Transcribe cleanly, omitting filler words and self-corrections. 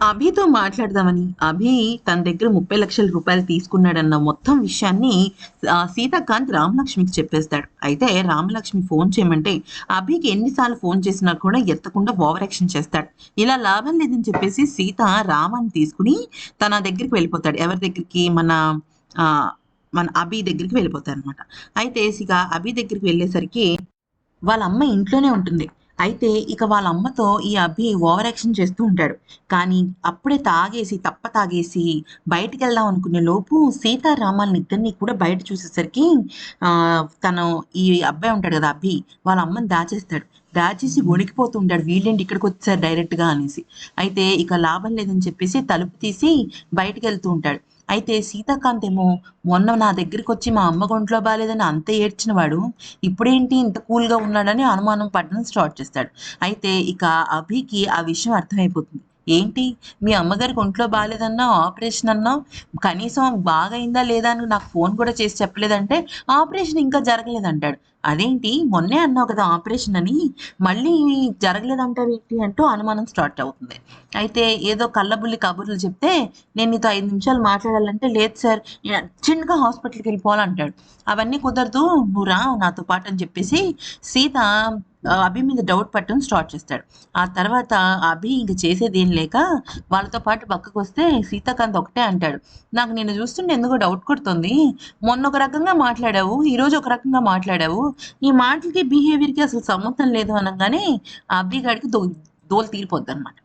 అభితో మాట్లాడదామని, అభి తన దగ్గర 30,00,000 తీసుకున్నాడన్న మొత్తం విషయాన్ని సీతాకాంత్ రామలక్ష్మికి చెప్పేస్తాడు. అయితే రామలక్ష్మి ఫోన్ చేయమంటే, అభికి ఎన్ని సార్లు ఫోన్ చేసినా కూడా ఎత్తకుండా ఓవర్ యాక్షన్ చేస్తాడు. ఇలా లాభం లేదని చెప్పేసి సీత రామాన్ని తీసుకొని తన దగ్గరికి వెళ్ళిపోతాడు. ఎవరి దగ్గరికి? ఆహ్, మన అభి దగ్గరికి వెళ్ళిపోతారనమాట. అయితే ఇక అభి దగ్గరికి వెళ్ళేసరికి వాళ్ళ అమ్మ ఇంట్లోనే ఉంటుంది. అయితే ఇక వాళ్ళ అమ్మతో ఈ అభి ఓవర్ యాక్షన్ చేస్తూ ఉంటాడు. కానీ అప్పుడే తాగేసి తాగేసి బయటికెళ్దాం అనుకునే లోపు సీతారామాల్నిద్దరిని కూడా బయట చూసేసరికి తను ఈ అబ్బాయి ఉంటాడు గదా! అభి వాళ్ళ అమ్మని దాచేస్తాడు. దాచేసి వణికిపోతూ ఉంటాడు. వీళ్ళేంటి ఇక్కడికొచ్చేసారు డైరెక్ట్‌గా అనేసి. అయితే ఇక లాభం లేదని చెప్పేసి తలుపు తీసి బయటికెళ్తూ ఉంటాడు. అయితే సీతాకాంత్ ఏమో మొన్న నా దగ్గరికొచ్చి మా అమ్మ ఒంట్లో బాలేదని అంత ఏడ్చిన వాడు ఇప్పుడేంటి ఇంత కూల్‌గా ఉన్నాడని అనుమానం పడడం స్టార్ట్ చేస్తాడు. అయితే ఇక అభికి ఆ విషయం అర్థమైపోతుంది. ఏంటి మీ అమ్మగారికి ఒంట్లో బాలేదన్నావు, ఆపరేషన్ అన్నావు. కనీసం బాగయిందా లేదా అని నాకు ఫోన్ కూడా చేసి చెప్పలేదంటే, ఆపరేషన్ ఇంకా జరగలేదంటాడు. అదేంటి మొన్నే అన్నావు కదా ఆపరేషన్ అని, మళ్ళీ జరగలేదంటావేంటి అంటూ అనుమానం స్టార్ట్ అవుతుంది. అయితే ఏదో కల్లబుల్లి కబుర్లు చెప్తే, నేను నీతో 5 నిమిషాలు మాట్లాడాలంటే, లేదు సార్ నేను అర్జెంట్‌గా హాస్పిటల్‌కెళ్ళిపోవాలంటాడు. అవన్నీ కుదరదు. నువ్వు రా నాతో పాటు అని చెప్పేసి సీత అభి మీద డౌట్ పట్టడం స్టార్ట్ చేస్తాడు. ఆ తర్వాత అభి ఇంక చేసేదేం లేక వాళ్ళతో పాటు పక్కకొస్తే సీతాకాంత్ ఒకటే అంటాడు. నాకు నిన్ను చూస్తుంటే ఎందుకో డౌట్ కొడుతుంది. మొన్న ఒక రకంగా మాట్లాడావు. ఈరోజు ఒక రకంగా మాట్లాడావు. నీ మాటలకి, బిహేవియర్‌కి అసలు సంబంధం లేదు అనంగానే ఆ అభి గాడికి దోల తీరిపోద్దనమాట.